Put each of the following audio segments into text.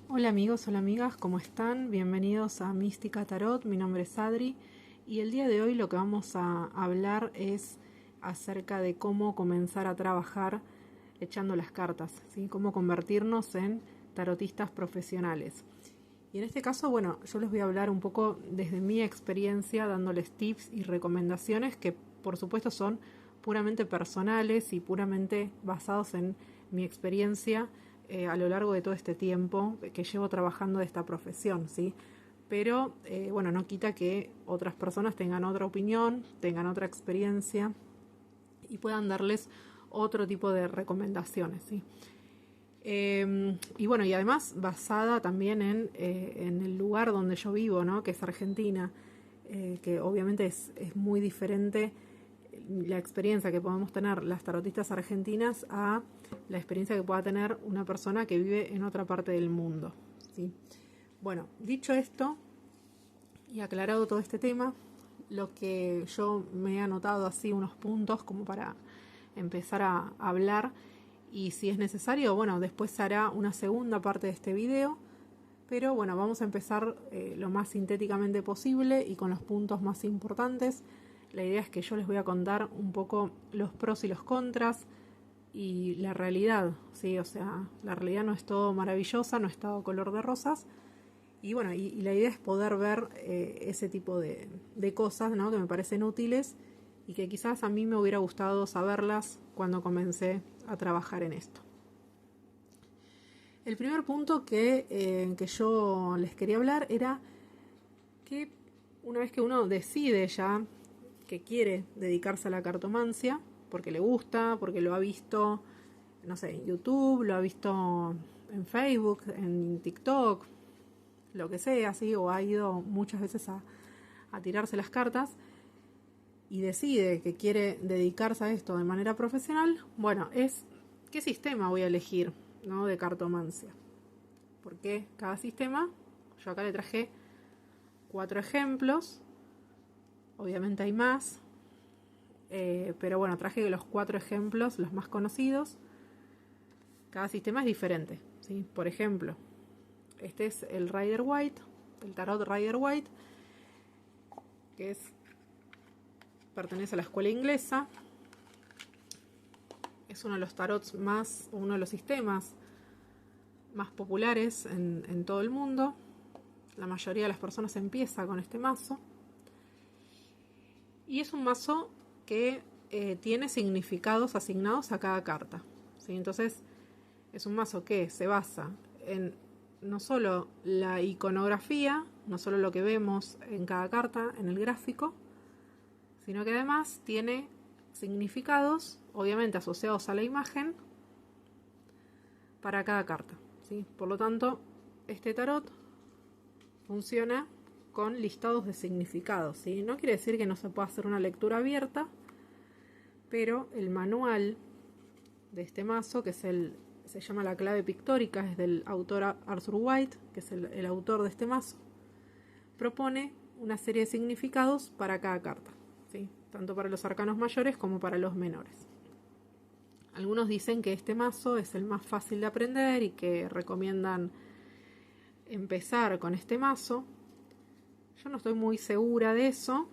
Hola amigos, hola amigas, ¿cómo están? Bienvenidos a Mística Tarot, mi nombre es Adri y el día de hoy lo que vamos a hablar es acerca de cómo comenzar a trabajar echando las cartas, ¿sí? Cómo convertirnos en tarotistas profesionales. Y en este caso, bueno, yo les voy a hablar un poco desde mi experiencia, dándoles tips y recomendaciones que por supuesto son puramente personales y puramente basados en mi experiencia a lo largo de todo este tiempo que llevo trabajando de esta profesión, ¿sí? Pero, bueno, no quita que otras personas tengan otra opinión, tengan otra experiencia y puedan darles otro tipo de recomendaciones, ¿sí? Y bueno, y además basada también en el lugar donde yo vivo, ¿no? Que es Argentina, que obviamente es muy diferente la experiencia que podemos tener las tarotistas argentinas a la experiencia que pueda tener una persona que vive en otra parte del mundo, ¿sí? Bueno, dicho esto y aclarado todo este tema, lo que yo me he anotado así unos puntos como para empezar a hablar, y si es necesario, bueno, después se hará una segunda parte de este video, pero bueno, vamos a empezar lo más sintéticamente posible y con los puntos más importantes. La idea es que yo les voy a contar un poco los pros y los contras y la realidad, ¿sí? O sea, la realidad no es todo maravillosa, no es todo color de rosas. Y bueno, y la idea es poder ver ese tipo de cosas, ¿no? Que me parecen útiles y que quizás a mí me hubiera gustado saberlas cuando comencé a trabajar en esto. El primer punto que yo les quería hablar era que una vez que uno decide ya que quiere dedicarse a la cartomancia, porque le gusta, porque lo ha visto, no sé, en YouTube, lo ha visto en Facebook, en TikTok, lo que sea, ¿sí? O ha ido muchas veces a tirarse las cartas y decide que quiere dedicarse a esto de manera profesional, bueno, es qué sistema voy a elegir, ¿no? De cartomancia. Porque cada sistema, yo acá le traje 4 ejemplos, obviamente hay más, pero bueno, traje los 4 ejemplos, los más conocidos. Cada sistema es diferente, ¿sí? Por ejemplo, este es el Rider Waite, el tarot Rider Waite, que pertenece a la escuela inglesa. Es uno de los tarots más, uno de los sistemas más populares en todo el mundo. La mayoría de las personas empieza con este mazo. Y es un mazo que tiene significados asignados a cada carta, ¿sí? Entonces, es un mazo que se basa en no solo la iconografía, no solo lo que vemos en cada carta, en el gráfico, sino que además tiene significados, obviamente asociados a la imagen, para cada carta, ¿sí? Por lo tanto, este tarot funciona con listados de significados, ¿sí? No quiere decir que no se pueda hacer una lectura abierta, pero el manual de este mazo, que se llama La clave pictórica, es del autor Arthur White, que es el autor de este mazo, propone una serie de significados para cada carta, ¿sí? Tanto para los arcanos mayores como para los menores. Algunos dicen que este mazo es el más fácil de aprender y que recomiendan empezar con este mazo. Yo no estoy muy segura de eso.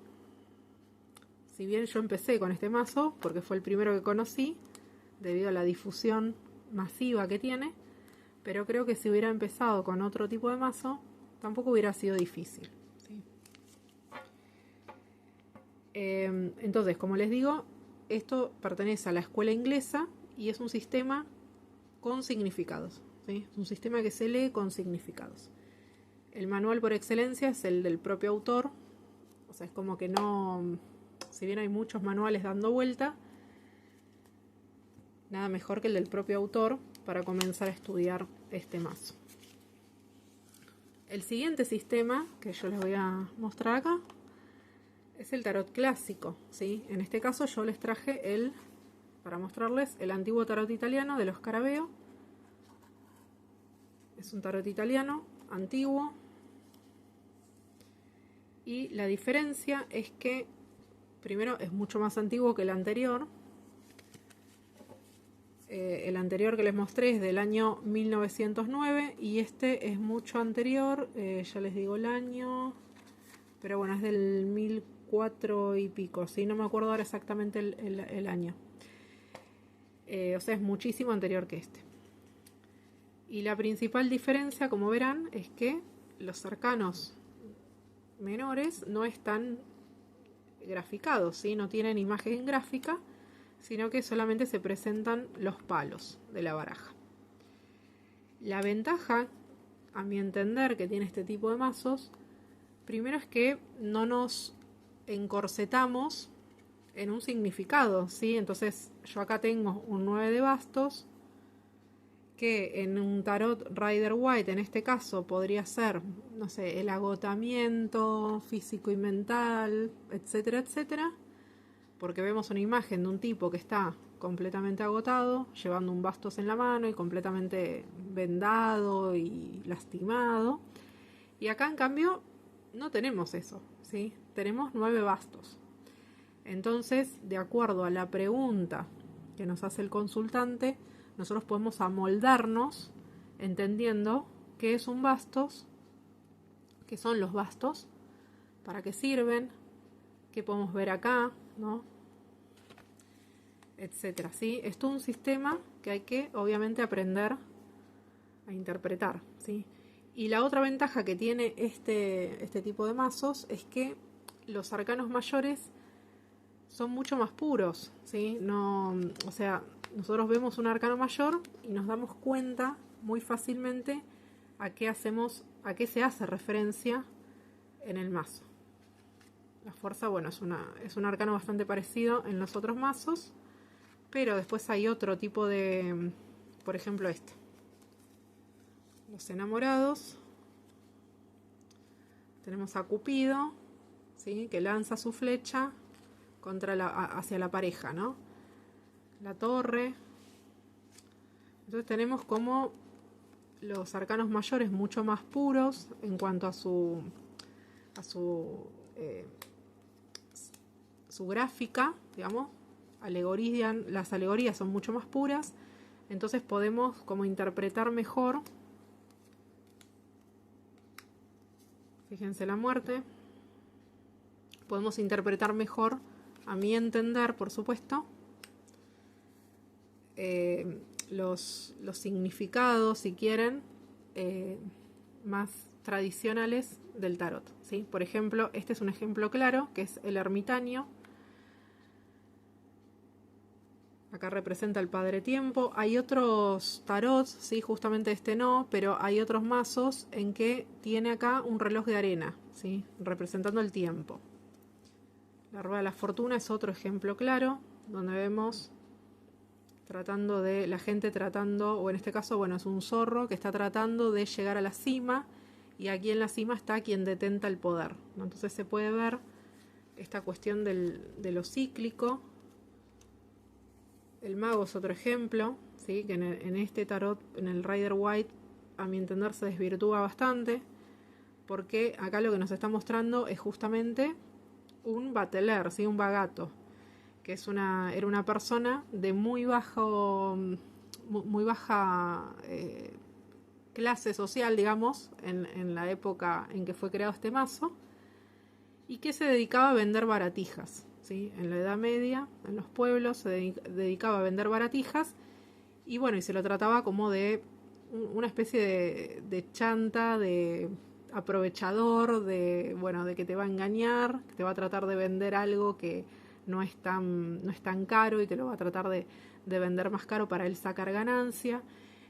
Si bien yo empecé con este mazo porque fue el primero que conocí debido a la difusión masiva que tiene, pero creo que si hubiera empezado con otro tipo de mazo tampoco hubiera sido difícil, ¿sí? Entonces, como les digo, esto pertenece a la escuela inglesa y es un sistema con significados, ¿sí? Es un sistema que se lee con significados. El manual por excelencia es el del propio autor, o sea, es como que no, si bien hay muchos manuales dando vuelta, nada mejor que el del propio autor para comenzar a estudiar este mazo. El siguiente sistema que yo les voy a mostrar acá es el tarot clásico, ¿sí? En este caso yo les traje para mostrarles el antiguo tarot italiano de los Scarabeo. Es un tarot italiano antiguo. Y la diferencia es que, primero, es mucho más antiguo que el anterior. El anterior que les mostré es del año 1909 y este es mucho anterior, ya les digo el año, pero bueno, es del 1004 y pico, ¿sí? No me acuerdo ahora exactamente el año. O sea, es muchísimo anterior que este. Y la principal diferencia, como verán, es que los arcanos menores no están graficados, ¿sí? No tienen imagen gráfica, sino que solamente se presentan los palos de la baraja. La ventaja, a mi entender, que tiene este tipo de mazos, primero es que no nos encorsetamos en un significado, ¿sí? Entonces yo acá tengo un 9 de bastos, que en un tarot Rider-Waite, en este caso, podría ser, no sé, el agotamiento físico y mental, etcétera, etcétera, porque vemos una imagen de un tipo que está completamente agotado, llevando un bastos en la mano y completamente vendado y lastimado. Y acá, en cambio, no tenemos eso, ¿sí? Tenemos 9 bastos. Entonces, de acuerdo a la pregunta que nos hace el consultante, nosotros podemos amoldarnos entendiendo qué es un bastos, qué son los bastos, para qué sirven, qué podemos ver acá, ¿no? Etcétera, ¿sí? Esto es un sistema que hay que, obviamente, aprender a interpretar, ¿sí? Y la otra ventaja que tiene este tipo de mazos es que los arcanos mayores son mucho más puros, ¿sí? No, o sea, nosotros vemos un arcano mayor y nos damos cuenta muy fácilmente a qué se hace referencia en el mazo. La fuerza, bueno, es un arcano bastante parecido en los otros mazos, pero después hay otro tipo de, por ejemplo, los enamorados. Tenemos a Cupido, ¿sí? Que lanza su flecha hacia la pareja, ¿no? La torre. Entonces tenemos como los arcanos mayores mucho más puros en cuanto a su gráfica, digamos. Las alegorías son mucho más puras, entonces podemos como interpretar mejor. Fíjense la muerte. Podemos interpretar mejor, a mi entender, por supuesto, los significados, si quieren, más tradicionales del tarot, ¿sí? Por ejemplo, este es un ejemplo claro, que es el ermitaño. Acá representa el Padre Tiempo. Hay otros tarots, ¿sí? Justamente este no, pero hay otros mazos en que tiene acá un reloj de arena, ¿sí? Representando el tiempo. La Rueda de la Fortuna es otro ejemplo claro, donde vemos la gente tratando, o en este caso, bueno, es un zorro que está tratando de llegar a la cima, y aquí en la cima está quien detenta el poder, ¿no? Entonces se puede ver esta cuestión de lo cíclico. El mago es otro ejemplo, ¿sí? Que en este tarot, en el Rider-Waite, a mi entender se desvirtúa bastante, porque acá lo que nos está mostrando es justamente un bateler, ¿sí? Un vagato, que era una persona de muy baja clase social, digamos, en la época en que fue creado este mazo, y que se dedicaba a vender baratijas, ¿sí? En la Edad Media, en los pueblos, se dedicaba a vender baratijas, y bueno, y se lo trataba como de una especie de chanta, de aprovechador, de que te va a engañar, que te va a tratar de vender algo que no es tan caro y te lo va a tratar de vender más caro para él sacar ganancia.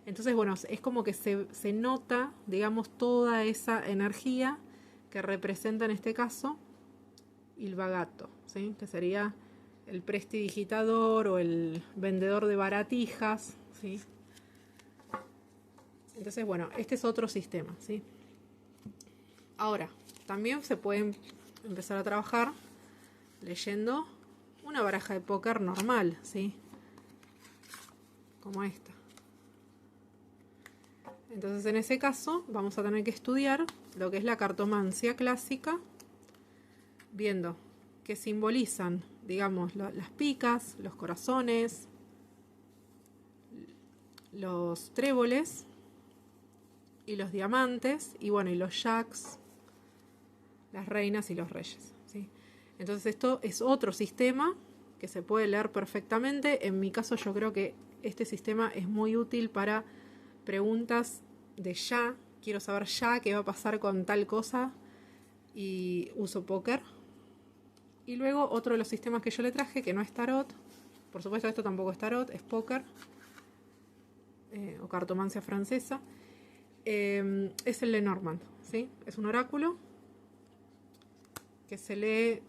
Entonces, bueno, es como que se nota, digamos, toda esa energía que representa en este caso el vagato, ¿sí? Que sería el prestidigitador o el vendedor de baratijas, ¿sí? Entonces, bueno, este es otro sistema, ¿sí? Ahora, también se pueden empezar a trabajar leyendo una baraja de póker normal, ¿sí? Como esta. Entonces, en ese caso, vamos a tener que estudiar lo que es la cartomancia clásica, viendo qué simbolizan, digamos, las picas, los corazones, los tréboles y los diamantes, y bueno, y los jacks, las reinas y los reyes, ¿sí? Entonces esto es otro sistema que se puede leer perfectamente. En mi caso yo creo que este sistema es muy útil para preguntas de ya, quiero saber ya qué va a pasar con tal cosa, y uso póker. Y luego otro de los sistemas que yo le traje, que no es tarot, por supuesto esto tampoco es tarot, es póker, o cartomancia francesa, es el Lenormand, ¿sí? Es un oráculo que se lee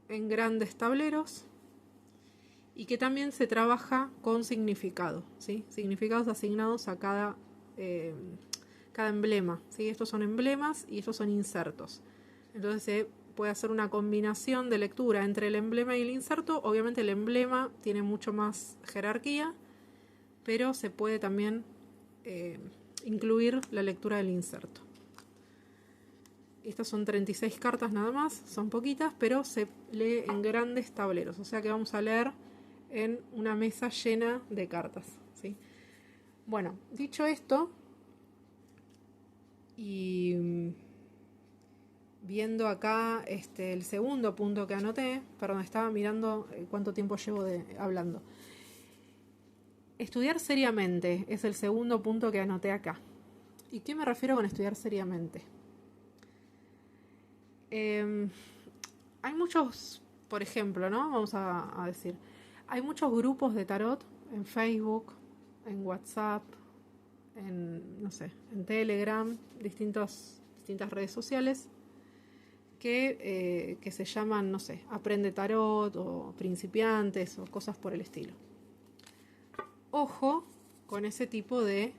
en grandes tableros y que también se trabaja con significado, ¿sí? Significados asignados a cada emblema, ¿sí? Estos son emblemas y estos son insertos. Entonces se puede hacer una combinación de lectura entre el emblema y el inserto. Obviamente el emblema tiene mucho más jerarquía, pero se puede también incluir la lectura del inserto. Estas son 36 cartas nada más, son poquitas, pero se lee en grandes tableros. O sea que vamos a leer en una mesa llena de cartas, ¿sí? Bueno, dicho esto, y viendo acá el segundo punto que anoté, perdón, estaba mirando cuánto tiempo llevo hablando. Estudiar seriamente es el segundo punto que anoté acá. ¿Y qué me refiero con estudiar seriamente? Hay muchos, por ejemplo, ¿no? Vamos a decir, hay muchos grupos de tarot en Facebook, en WhatsApp, no sé, en Telegram, distintas redes sociales que se llaman, no sé, Aprende Tarot o Principiantes o cosas por el estilo. Ojo con ese tipo de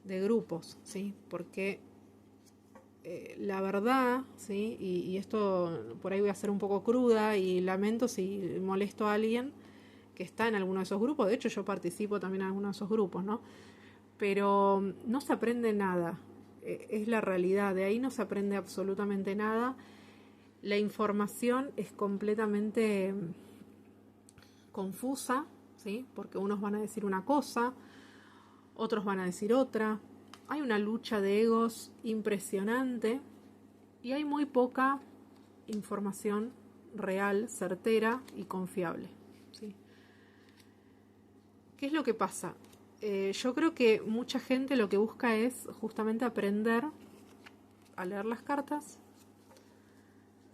grupos, ¿sí? Porque la verdad, ¿sí? Y esto por ahí voy a ser un poco cruda y lamento si molesto a alguien que está en alguno de esos grupos. De hecho, yo participo también en alguno de esos grupos, ¿no? Pero no se aprende nada. Es la realidad. De ahí no se aprende absolutamente nada. La información es completamente confusa, ¿sí? Porque unos van a decir una cosa, otros van a decir otra. Hay una lucha de egos impresionante y hay muy poca información real, certera y confiable, ¿sí? ¿Qué es lo que pasa? Yo creo que mucha gente lo que busca es justamente aprender a leer las cartas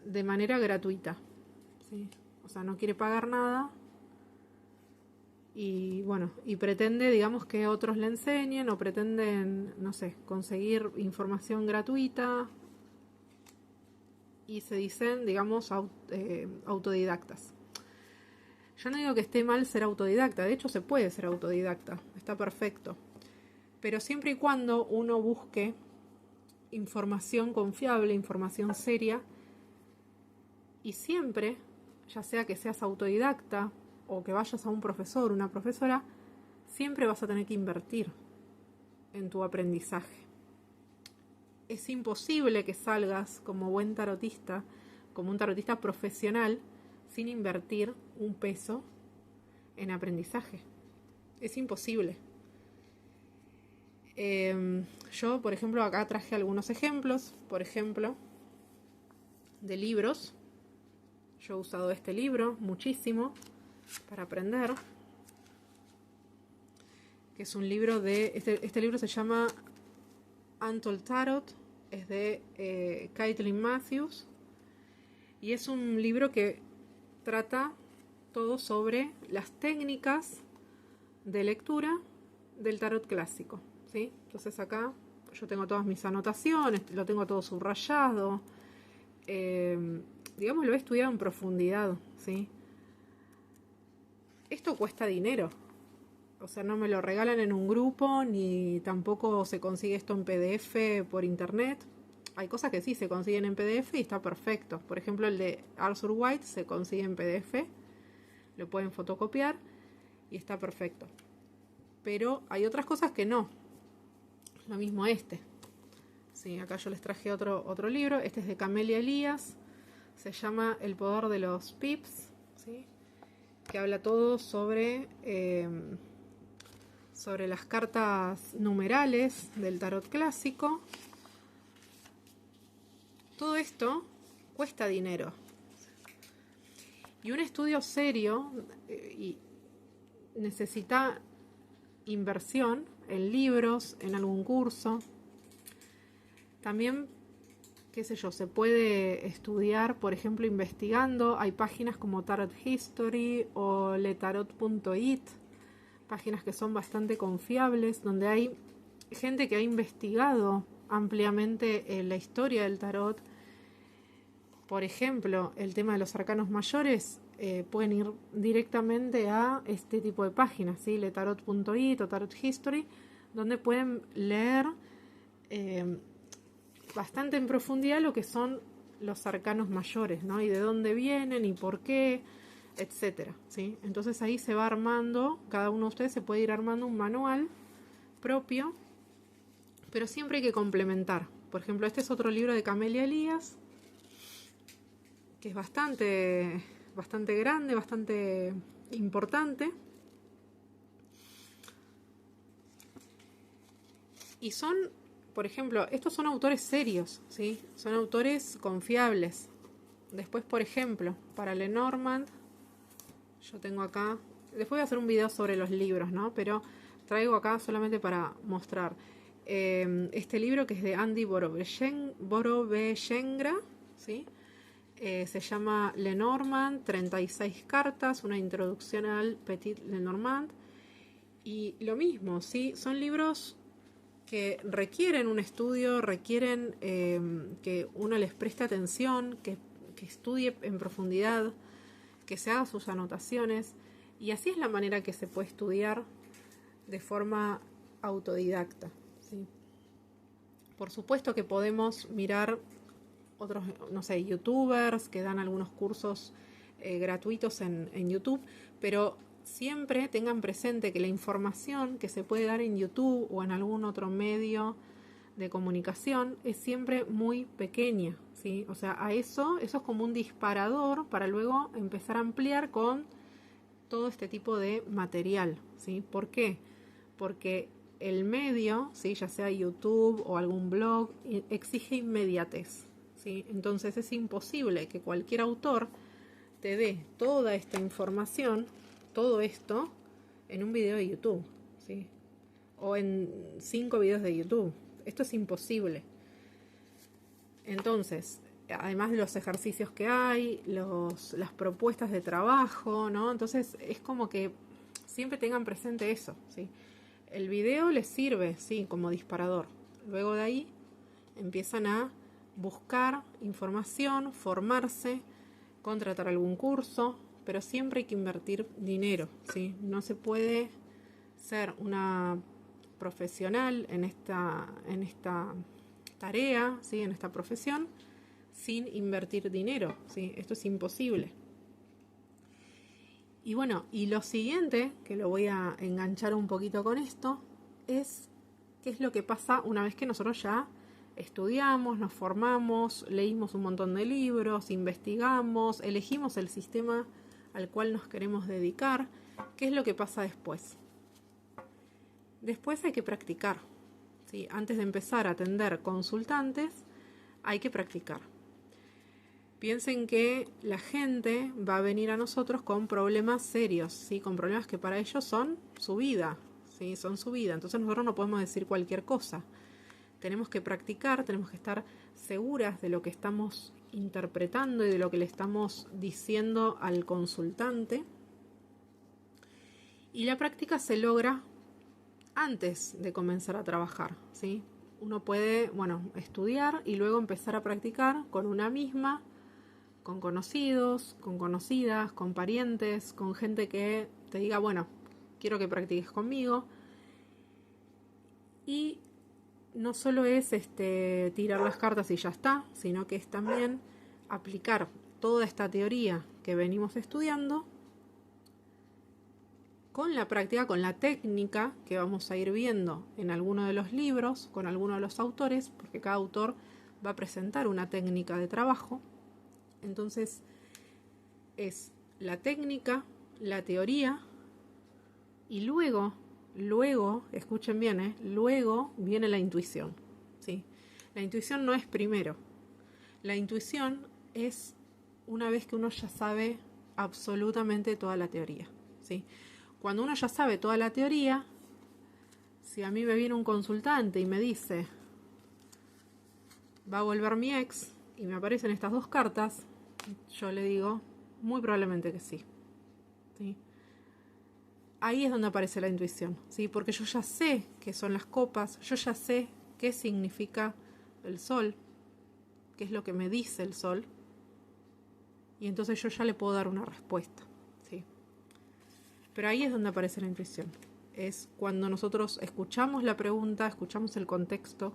de manera gratuita, ¿sí? O sea, no quiere pagar nada y bueno, y pretende, digamos, que otros le enseñen, o pretenden, no sé, conseguir información gratuita, y se dicen, digamos, autodidactas. Yo no digo que esté mal ser autodidacta, de hecho se puede ser autodidacta, está perfecto, pero siempre y cuando uno busque información confiable, información seria, y siempre, ya sea que seas autodidacta o que vayas a un profesor, una profesora, siempre vas a tener que invertir en tu aprendizaje. Es imposible que salgas como buen tarotista, como un tarotista profesional, sin invertir un peso en aprendizaje. Es imposible. Yo, por ejemplo, acá traje algunos ejemplos, por ejemplo, de libros. Yo he usado este libro muchísimo para aprender, que es un libro de... Este libro se llama Untold Tarot, es de Caitlin Matthews, y es un libro que trata todo sobre las técnicas de lectura del tarot clásico, ¿sí? Entonces acá yo tengo todas mis anotaciones, lo tengo todo subrayado, digamos, lo he estudiado en profundidad, ¿sí? Esto cuesta dinero, o sea, no me lo regalan en un grupo, ni tampoco se consigue esto en PDF por internet. Hay cosas que sí se consiguen en PDF y está perfecto. Por ejemplo, el de Arthur White se consigue en PDF, lo pueden fotocopiar y está perfecto. Pero hay otras cosas que no. Lo mismo este. Sí, acá yo les traje otro libro. Este es de Camelia Elías. Se llama El poder de los pips, ¿sí? Que habla todo sobre sobre las cartas numerales del tarot clásico. Todo esto cuesta dinero. Y un estudio serio y necesita inversión en libros, en algún curso. También, qué sé yo, se puede estudiar, por ejemplo, investigando. Hay páginas como Tarot History o letarot.it, páginas que son bastante confiables, donde hay gente que ha investigado ampliamente la historia del tarot. Por ejemplo, el tema de los arcanos mayores, pueden ir directamente a este tipo de páginas, ¿sí? letarot.it o Tarot History, donde pueden leer bastante en profundidad lo que son los arcanos mayores, ¿no? Y de dónde vienen y por qué, etcétera, ¿sí? Entonces ahí se va armando, cada uno de ustedes se puede ir armando un manual propio, pero siempre hay que complementar. Por ejemplo, este es otro libro de Camelia Elías, que es bastante grande, bastante importante. Y son, por ejemplo, estos son autores serios, ¿sí? Son autores confiables. Después, por ejemplo, para Lenormand, yo tengo acá, después voy a hacer un video sobre los libros, ¿no? Pero traigo acá solamente para mostrar este libro que es de Andy Borobeyengra, ¿sí? Se llama Lenormand, 36 cartas, una introducción al Petit Lenormand. Y lo mismo, ¿sí? Son libros que requieren un estudio, requieren que uno les preste atención, que estudie en profundidad, que se haga sus anotaciones. Y así es la manera que se puede estudiar de forma autodidacta, ¿sí? Por supuesto que podemos mirar otros, no sé, youtubers que dan algunos cursos gratuitos en YouTube, pero siempre tengan presente que la información que se puede dar en YouTube o en algún otro medio de comunicación es siempre muy pequeña, ¿sí? O sea, eso es como un disparador para luego empezar a ampliar con todo este tipo de material, ¿sí? ¿Por qué? Porque el medio, ¿sí? Ya sea YouTube o algún blog, exige inmediatez, ¿sí? Entonces es imposible que cualquier autor te dé toda esta información, todo esto, en un video de YouTube, ¿sí? O en 5 videos de YouTube. Esto es imposible. Entonces, además de los ejercicios que hay, las propuestas de trabajo, ¿no? Entonces es como que siempre tengan presente eso, ¿sí? El video les sirve, sí, como disparador. Luego de ahí empiezan a buscar información, formarse, contratar algún curso, pero siempre hay que invertir dinero, ¿sí? No se puede ser una profesional en esta tarea, ¿sí? En esta profesión, sin invertir dinero, ¿sí? Esto es imposible. Y bueno, y lo siguiente, que lo voy a enganchar un poquito con esto, es qué es lo que pasa una vez que nosotros ya estudiamos, nos formamos, leímos un montón de libros, investigamos, elegimos el sistema al cual nos queremos dedicar. ¿Qué es lo que pasa después? Después hay que practicar, ¿sí? Antes de empezar a atender consultantes, hay que practicar. Piensen que la gente va a venir a nosotros con problemas serios, ¿sí? Con problemas que para ellos son su vida, ¿sí? Son su vida. Entonces nosotros no podemos decir cualquier cosa. Tenemos que practicar, tenemos que estar seguras de lo que estamos interpretando y de lo que le estamos diciendo al consultante. Y la práctica se logra antes de comenzar a trabajar, ¿sí? Uno puede, bueno, estudiar y luego empezar a practicar con una misma, con conocidos, con conocidas, con parientes, con gente que te diga, bueno, quiero que practiques conmigo. Y no solo es tirar las cartas y ya está, sino que es también aplicar toda esta teoría que venimos estudiando con la práctica, con la técnica que vamos a ir viendo en alguno de los libros, con alguno de los autores, porque cada autor va a presentar una técnica de trabajo. Entonces es la técnica, la teoría, y luego luego, escuchen bien, luego viene la intuición, ¿sí? La intuición no es primero. La intuición es una vez que uno ya sabe absolutamente toda la teoría, ¿sí? Cuando uno ya sabe toda la teoría, si a mí me viene un consultante y me dice, va a volver mi ex, y me aparecen estas dos cartas, yo le digo, muy probablemente que sí, ¿sí? Ahí es donde aparece la intuición, ¿sí? Porque yo ya sé qué son las copas, yo ya sé qué significa el sol, qué es lo que me dice el sol, y entonces yo ya le puedo dar una respuesta, ¿sí? Pero ahí es donde aparece la intuición. Es cuando nosotros escuchamos la pregunta, escuchamos el contexto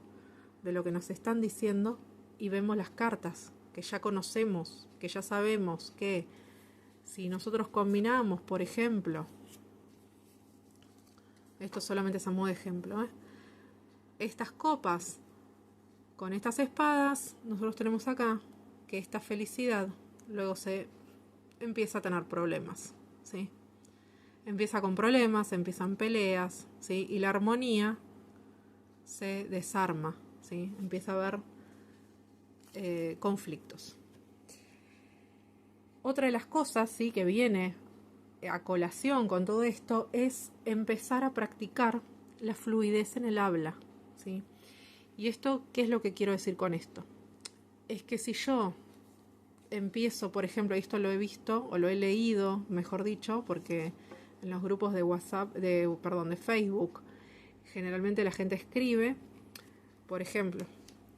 de lo que nos están diciendo y vemos las cartas que ya conocemos, que ya sabemos que si nosotros combinamos, por ejemplo, esto solamente es a modo de ejemplo, estas copas con estas espadas, nosotros tenemos acá que esta felicidad luego se empieza a tener problemas, ¿sí? Empieza con problemas, empiezan peleas, ¿sí? Y la armonía se desarma, ¿sí? Empieza a haber conflictos. Otra de las cosas, ¿sí?, que viene a colación con todo esto es empezar a practicar la fluidez en el habla, ¿sí? Y esto, ¿qué es lo que quiero decir con esto? Es que si yo empiezo, por ejemplo, y esto lo he visto o lo he leído, mejor dicho, porque en los grupos de WhatsApp, de Facebook, generalmente la gente escribe, por ejemplo,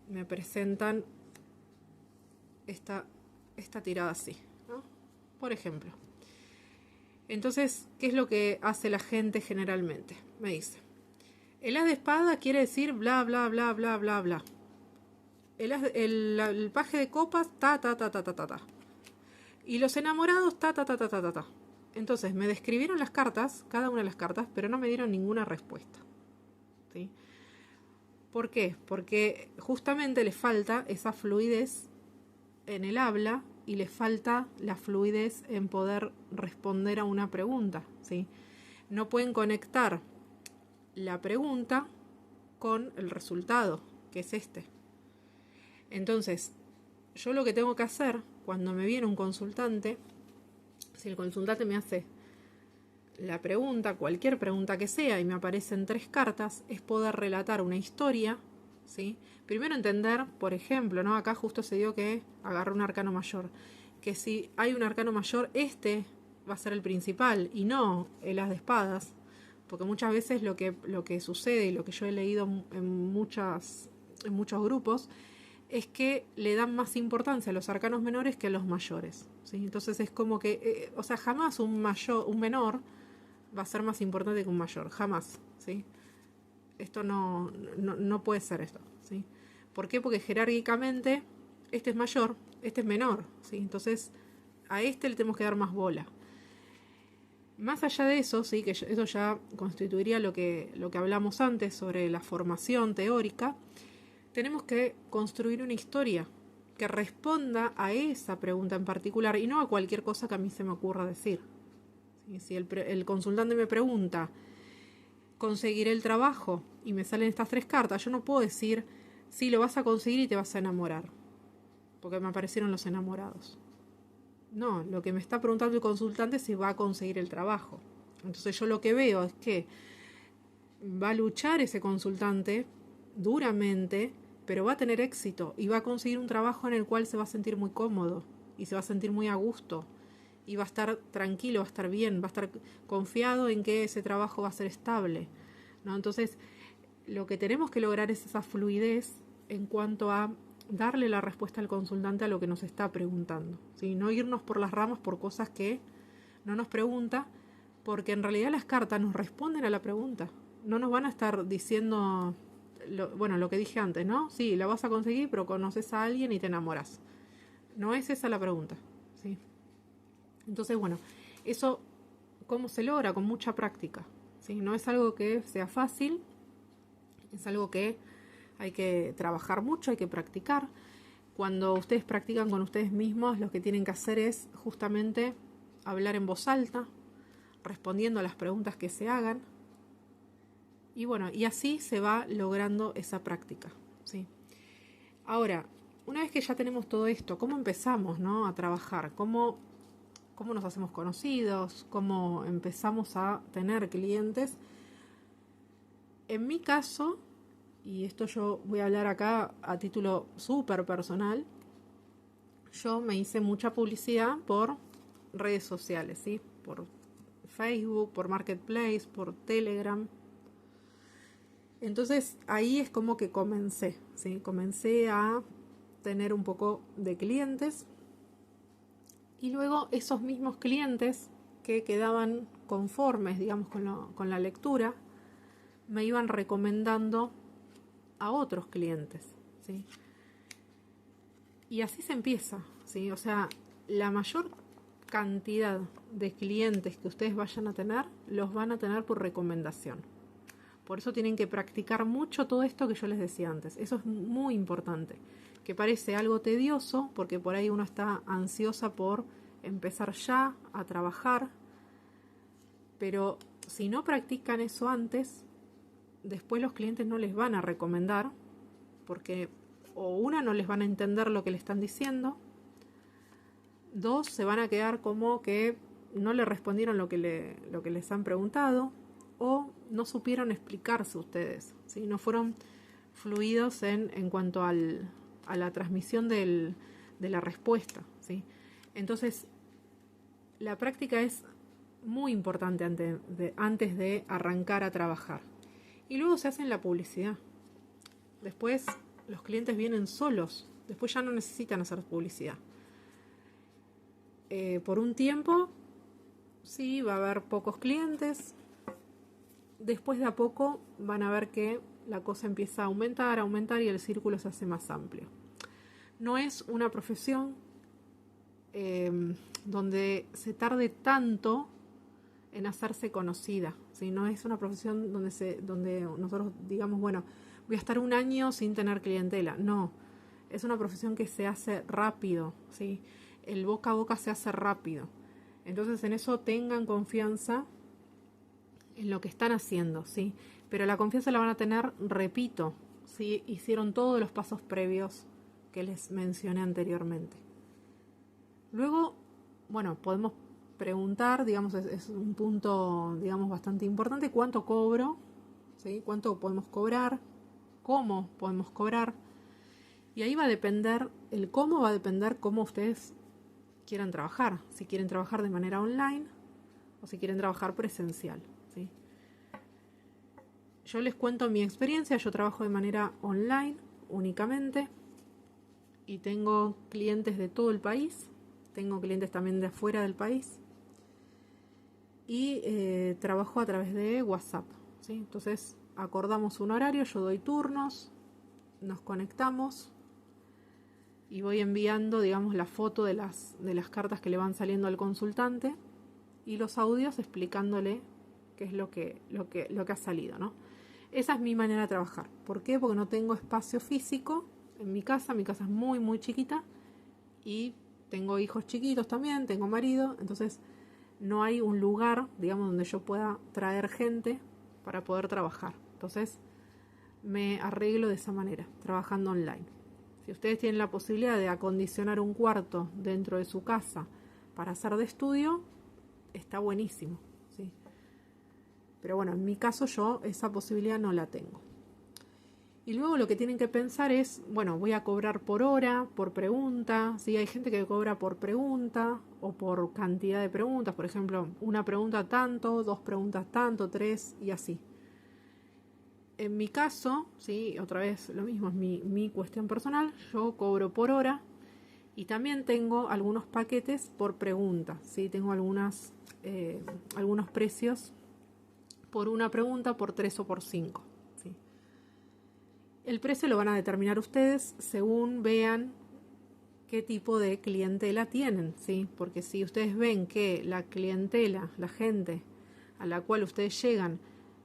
me presentan esta tirada así, ¿no? Por ejemplo. Entonces, ¿qué es lo que hace la gente generalmente? Me dice, el as de espada quiere decir bla, bla, bla, bla, bla, bla. El paje de copas, ta, ta, ta, ta, ta, ta, ta. Y los enamorados, ta, ta, ta, ta, ta, ta, ta. Entonces, me describieron las cartas, cada una de las cartas, pero no me dieron ninguna respuesta, ¿sí? ¿Por qué? Porque justamente le falta esa fluidez en el habla y le falta la fluidez en poder responder a una pregunta, ¿sí? No pueden conectar la pregunta con el resultado, que es este. Entonces, yo lo que tengo que hacer cuando me viene un consultante, si el consultante me hace la pregunta, cualquier pregunta que sea, y me aparecen 3 cartas, es poder relatar una historia, ¿sí? Primero entender, por ejemplo, ¿no? Acá justo se dio que agarré un arcano mayor, que si hay un arcano mayor, este va a ser el principal y no el as de espadas, porque muchas veces lo que sucede y lo que yo he leído en muchos grupos es que le dan más importancia a los arcanos menores que a los mayores, ¿sí? Entonces es como que, jamás un menor va a ser más importante que un mayor, jamás, ¿sí? Esto no puede ser esto, ¿sí? ¿Por qué? Porque jerárquicamente este es mayor, este es menor, ¿sí? Entonces a este le tenemos que dar más bola. Más allá de eso, sí, que eso ya constituiría lo que hablamos antes sobre la formación teórica, tenemos que construir una historia que responda a esa pregunta en particular y no a cualquier cosa que a mí se me ocurra decir. ¿Sí? Si el consultante me pregunta, ¿conseguiré el trabajo? Y me salen estas 3 cartas, yo no puedo decir, sí, lo vas a conseguir y te vas a enamorar, porque me aparecieron los enamorados. No, lo que me está preguntando el consultante es si va a conseguir el trabajo. Entonces yo lo que veo es que va a luchar ese consultante duramente, pero va a tener éxito y va a conseguir un trabajo en el cual se va a sentir muy cómodo y se va a sentir muy a gusto y va a estar tranquilo, va a estar bien, va a estar confiado en que ese trabajo va a ser estable, ¿no? Entonces, lo que tenemos que lograr es esa fluidez en cuanto a darle la respuesta al consultante a lo que nos está preguntando, ¿sí? No irnos por las ramas por cosas que no nos pregunta, porque en realidad las cartas nos responden a la pregunta. No nos van a estar diciendo, lo que dije antes, ¿no? Sí, la vas a conseguir, pero conoces a alguien y te enamoras. No es esa la pregunta, ¿sí? Entonces, bueno, eso, ¿cómo se logra? Con mucha práctica, ¿sí? No es algo que sea fácil, es algo que hay que trabajar mucho, hay que practicar. Cuando ustedes practican con ustedes mismos, lo que tienen que hacer es justamente hablar en voz alta, respondiendo a las preguntas que se hagan, Y bueno, y así se va logrando esa práctica, ¿sí? Ahora, una vez que ya tenemos todo esto, ¿cómo empezamos, ¿no?, a trabajar? ¿Cómo nos hacemos conocidos? ¿Cómo empezamos a tener clientes? En mi caso, y esto yo voy a hablar acá a título súper personal, yo me hice mucha publicidad por redes sociales, ¿sí? Por Facebook, por Marketplace, por Telegram. Entonces ahí es como que comencé, ¿sí? Comencé a tener un poco de clientes y luego esos mismos clientes que quedaban conformes, digamos, con la lectura, me iban recomendando a otros clientes, ¿sí? Y así se empieza, ¿sí? O sea, la mayor cantidad de clientes que ustedes vayan a tener, los van a tener por recomendación. Por eso tienen que practicar mucho todo esto que yo les decía antes. Eso es muy importante. Que parece algo tedioso, porque por ahí uno está ansiosa por empezar ya a trabajar, pero si no practican eso antes, después los clientes no les van a recomendar, porque o una, no les van a entender lo que le están diciendo, dos, se van a quedar como que no le respondieron lo que les han preguntado, o no supieron explicarse ustedes, ¿sí? No fueron fluidos en cuanto a la transmisión de la respuesta, ¿sí? Entonces, la práctica es muy importante antes de arrancar a trabajar. Y luego se hace la publicidad. Después los clientes vienen solos. Después ya no necesitan hacer publicidad. Por un tiempo, sí, va a haber pocos clientes. Después de a poco van a ver que la cosa empieza a aumentar y el círculo se hace más amplio. No es una profesión donde se tarde tanto en hacerse conocida, ¿sí? No es una profesión donde nosotros digamos, bueno, voy a estar un año sin tener clientela. No, es una profesión que se hace rápido, ¿sí? El boca a boca se hace rápido. Entonces en eso tengan confianza en lo que están haciendo, ¿sí? Pero la confianza la van a tener, repito, si hicieron todos los pasos previos que les mencioné anteriormente. Luego, bueno, podemos preguntar, digamos, es un punto, digamos, bastante importante, ¿cuánto cobro? ¿Sí? ¿Cuánto podemos cobrar? ¿Cómo podemos cobrar? Y ahí va a depender, el cómo va a depender cómo ustedes quieran trabajar, si quieren trabajar de manera online o si quieren trabajar presencial, ¿sí? Yo les cuento mi experiencia, yo trabajo de manera online únicamente y tengo clientes de todo el país, tengo clientes también de afuera del país y trabajo a través de WhatsApp, ¿sí? Entonces acordamos un horario, yo doy turnos, nos conectamos y voy enviando, digamos, la foto de las cartas que le van saliendo al consultante y los audios explicándole qué es lo que ha salido, ¿no? Esa es mi manera de trabajar. ¿Por qué? Porque no tengo espacio físico en mi casa es muy, muy chiquita y tengo hijos chiquitos también, tengo marido, entonces no hay un lugar, digamos, donde yo pueda traer gente para poder trabajar. Entonces me arreglo de esa manera, trabajando online. Si ustedes tienen la posibilidad de acondicionar un cuarto dentro de su casa para hacer de estudio, está buenísimo, ¿sí? Pero bueno, en mi caso yo esa posibilidad no la tengo. Y luego lo que tienen que pensar es, bueno, voy a cobrar por hora, por pregunta. ¿Sí? Hay gente que cobra por pregunta o por cantidad de preguntas. Por ejemplo, una pregunta tanto, dos preguntas tanto, tres y así. En mi caso, ¿sí? Otra vez lo mismo, es mi cuestión personal. Yo cobro por hora y también tengo algunos paquetes por pregunta, ¿sí? Tengo algunos precios por una pregunta, por 3 o por 5. ¿Sí? El precio lo van a determinar ustedes según vean qué tipo de clientela tienen, ¿sí? Porque si ustedes ven que la clientela, la gente a la cual ustedes llegan,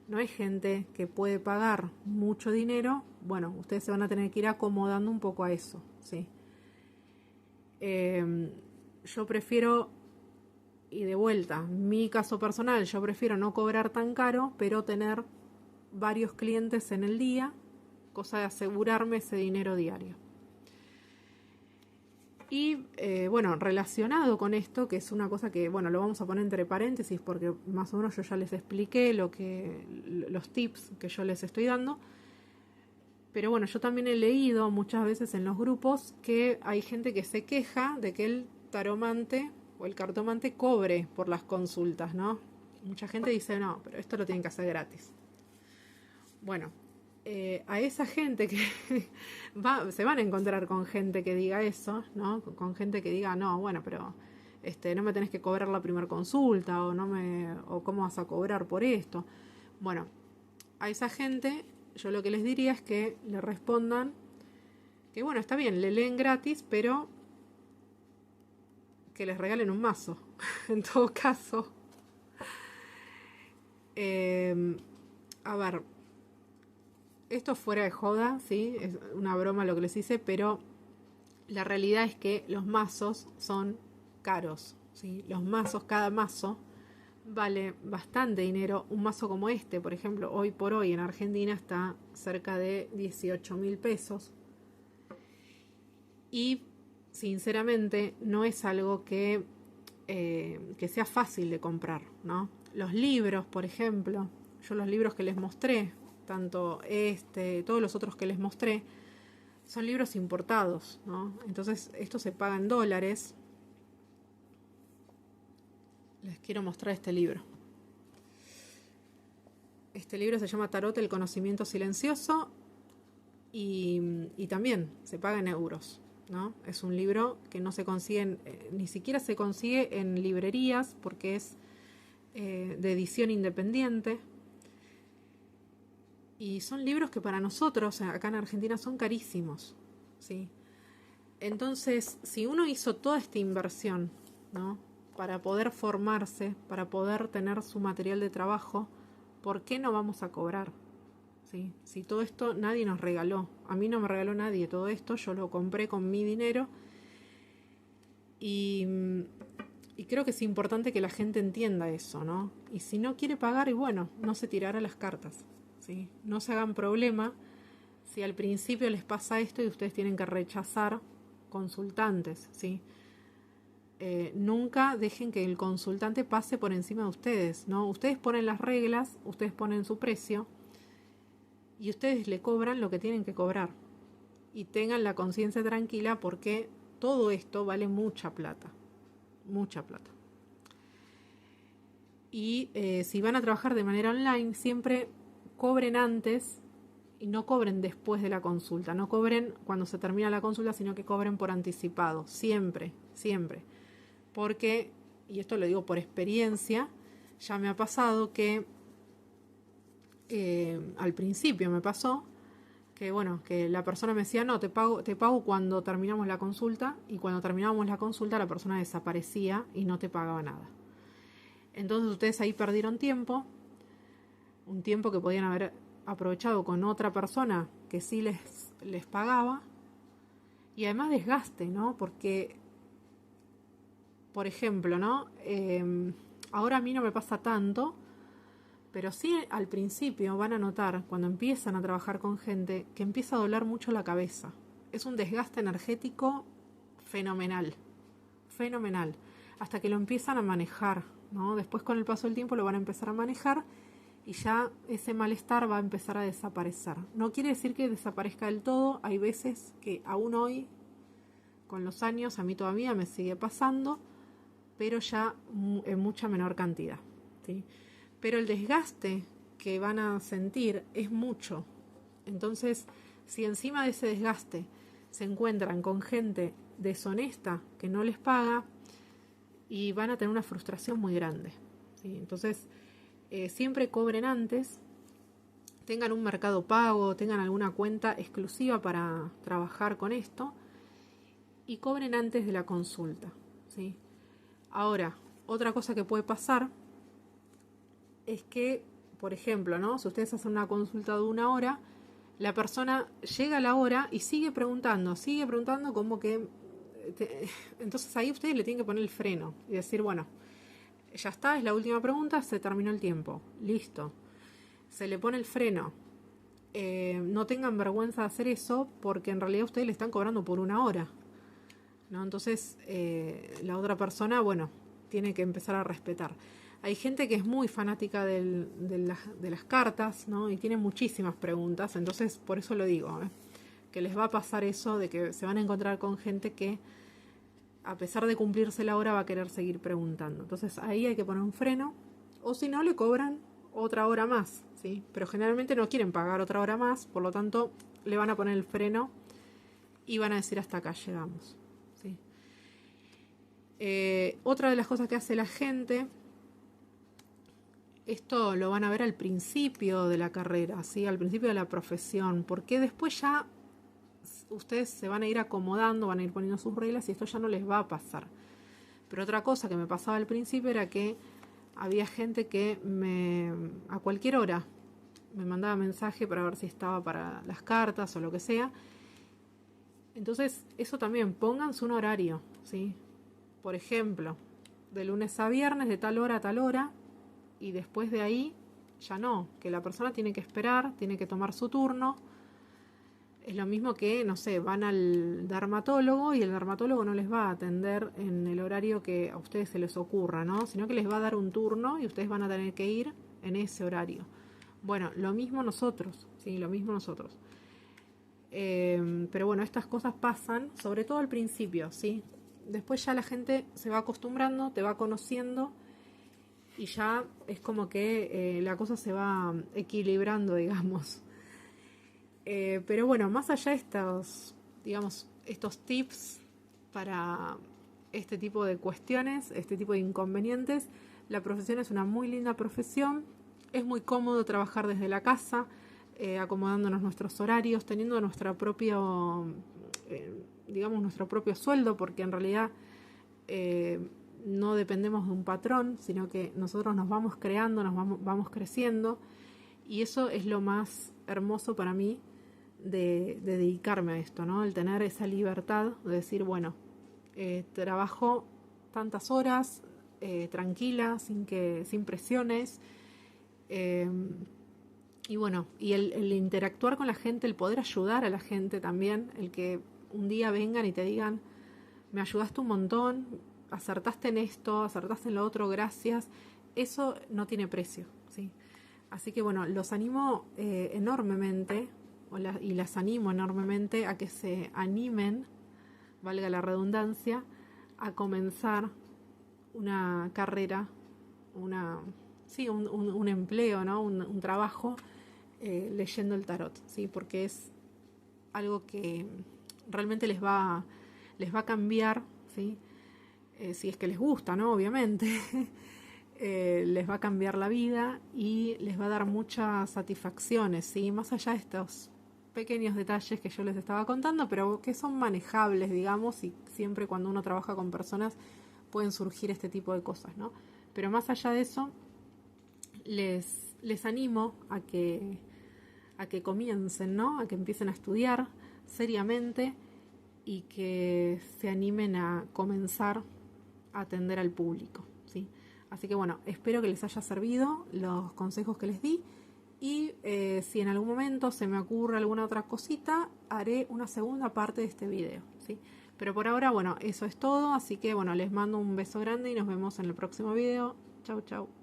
no es gente que puede pagar mucho dinero, bueno, ustedes se van a tener que ir acomodando un poco a eso, ¿sí? Yo prefiero, y de vuelta, mi caso personal, yo prefiero no cobrar tan caro, pero tener varios clientes en el día, cosa de asegurarme ese dinero diario. Y bueno, relacionado con esto, que es una cosa que, bueno, lo vamos a poner entre paréntesis porque más o menos yo ya les expliqué los tips que yo les estoy dando. Pero bueno, yo también he leído muchas veces en los grupos que hay gente que se queja de que el taromante o el cartomante cobre por las consultas, ¿no? Mucha gente dice, no, pero esto lo tienen que hacer gratis. Bueno, a esa gente que se van a encontrar con gente que diga eso, ¿no? Con gente que diga, no, bueno, pero no me tenés que cobrar la primera consulta o cómo vas a cobrar por esto. Bueno, a esa gente yo lo que les diría es que le respondan que bueno, está bien, le leen gratis, pero que les regalen un mazo, en todo caso. A ver, esto fuera de joda, ¿sí? Es una broma lo que les hice, pero la realidad es que los mazos son caros, ¿sí? Los mazos, cada mazo vale bastante dinero. Un mazo como este, por ejemplo, hoy por hoy en Argentina está cerca de 18.000 pesos. Y sinceramente no es algo que sea fácil de comprar, ¿no? Los libros, por ejemplo, yo los libros que les mostré, tanto todos los otros que les mostré, son libros importados, ¿no? Entonces esto se paga en dólares. Les quiero mostrar este libro. Este libro se llama Tarot, el conocimiento silencioso y también se paga en euros, ¿no? Es un libro que no se consigue, ni siquiera se consigue en librerías porque es de edición independiente. Y son libros que para nosotros, acá en Argentina, son carísimos, ¿sí? Entonces, si uno hizo toda esta inversión, ¿no?, para poder formarse, para poder tener su material de trabajo, ¿por qué no vamos a cobrar? ¿Sí? Si todo esto nadie nos regaló, a mí no me regaló nadie todo esto, yo lo compré con mi dinero y creo que es importante que la gente entienda eso, ¿no? Y si no quiere pagar, y bueno, no se tirará las cartas, ¿sí? No se hagan problema si al principio les pasa esto y ustedes tienen que rechazar consultantes, ¿sí? Nunca dejen que el consultante pase por encima de ustedes, ¿no? Ustedes ponen las reglas, ustedes ponen su precio y ustedes le cobran lo que tienen que cobrar. Y tengan la conciencia tranquila porque todo esto vale mucha plata. Mucha plata. Y si van a trabajar de manera online, siempre cobren antes y no cobren después de la consulta. No cobren cuando se termina la consulta, sino que cobren por anticipado. Siempre, siempre. Porque, y esto lo digo por experiencia, ya me ha pasado que al principio me pasó que bueno, que la persona me decía, no, te pago cuando terminamos la consulta, y cuando terminábamos la consulta la persona desaparecía y no te pagaba nada. Entonces ustedes ahí perdieron tiempo, un tiempo que podían haber aprovechado con otra persona que sí les pagaba, y además desgaste, ¿no? Porque, por ejemplo, ¿no? Ahora a mí no me pasa tanto, pero sí al principio van a notar, cuando empiezan a trabajar con gente, que empieza a doler mucho la cabeza. Es un desgaste energético fenomenal, fenomenal, hasta que lo empiezan a manejar, ¿no? Después con el paso del tiempo lo van a empezar a manejar y ya ese malestar va a empezar a desaparecer. No quiere decir que desaparezca del todo, hay veces que aún hoy, con los años, a mí todavía me sigue pasando, pero ya en mucha menor cantidad, ¿sí? Pero el desgaste que van a sentir es mucho. Entonces, si encima de ese desgaste se encuentran con gente deshonesta que no les paga, y van a tener una frustración muy grande, ¿sí? Entonces, siempre cobren antes, tengan un mercado pago, tengan alguna cuenta exclusiva para trabajar con esto, y cobren antes de la consulta, ¿sí? Ahora, otra cosa que puede pasar es que, por ejemplo, ¿no?, si ustedes hacen una consulta de 1 hora, la persona llega a la hora y sigue preguntando como que... entonces ahí ustedes le tienen que poner el freno y decir, bueno, ya está, es la última pregunta, se terminó el tiempo, listo. se le pone el freno. No tengan vergüenza de hacer eso, porque en realidad ustedes le están cobrando por una hora, ¿no? Entonces la otra persona, bueno, tiene que empezar a respetar. Hay gente que es muy fanática de las cartas, ¿no? Y tiene muchísimas preguntas, entonces por eso lo digo, que les va a pasar eso de que se van a encontrar con gente que, a pesar de cumplirse la hora, va a querer seguir preguntando. Entonces ahí hay que poner un freno, o si no, le cobran otra hora más, ¿sí? Pero generalmente no quieren pagar otra hora más, por lo tanto le van a poner el freno y van a decir hasta acá llegamos, ¿sí? Otra de las cosas que hace la gente, esto lo van a ver al principio de la carrera, ¿sí? Al principio de la profesión, porque después ya ustedes se van a ir acomodando, van a ir poniendo sus reglas y esto ya no les va a pasar. Pero otra cosa que me pasaba al principio era que había gente que a cualquier hora me mandaba mensaje para ver si estaba para las cartas o lo que sea. Entonces, eso también, pónganse un horario, ¿sí? Por ejemplo, de lunes a viernes, de tal hora a tal hora, y después de ahí ya no, que la persona tiene que esperar, tiene que tomar su turno. Es lo mismo que, no sé, van al dermatólogo y el dermatólogo no les va a atender en el horario que a ustedes se les ocurra, ¿no? Sino que les va a dar un turno y ustedes van a tener que ir en ese horario. Bueno, lo mismo nosotros, sí, lo mismo nosotros. Pero bueno, estas cosas pasan, sobre todo al principio, ¿sí? Después ya la gente se va acostumbrando, te va conociendo y ya es como que la cosa se va equilibrando, digamos. Pero bueno, más allá de estos tips para este tipo de cuestiones, este tipo de inconvenientes, la profesión es una muy linda profesión. Es muy cómodo trabajar desde la casa, acomodándonos nuestros horarios, teniendo nuestro propio sueldo, porque en realidad no dependemos de un patrón, sino que nosotros nos vamos creando, vamos creciendo, y eso es lo más hermoso para mí de dedicarme a esto, ¿no? El tener esa libertad de decir, bueno, trabajo tantas horas tranquila, sin presiones, y bueno, y el interactuar con la gente, el poder ayudar a la gente también, el que un día vengan y te digan, me ayudaste un montón, acertaste en esto, acertaste en lo otro, gracias, eso no tiene precio, ¿sí? Así que bueno, los animo enormemente, y las animo enormemente a que se animen, valga la redundancia, a comenzar una carrera, un empleo, ¿no? Un trabajo leyendo el tarot, ¿sí? Porque es algo que realmente les va a cambiar, ¿sí? Si es que les gusta, ¿no? Obviamente. Les va a cambiar la vida y les va a dar muchas satisfacciones, ¿sí? Más allá de estos pequeños detalles que yo les estaba contando, pero que son manejables, digamos, y siempre cuando uno trabaja con personas pueden surgir este tipo de cosas, ¿no? Pero más allá de eso, les animo a que comiencen, ¿no? A que empiecen a estudiar seriamente y que se animen a comenzar a atender al público, ¿sí? Así que bueno, espero que les haya servido los consejos que les di y si en algún momento se me ocurre alguna otra cosita, haré una segunda parte de este video, ¿sí? Pero por ahora, bueno, eso es todo, así que bueno, les mando un beso grande y nos vemos en el próximo video. Chau, chau.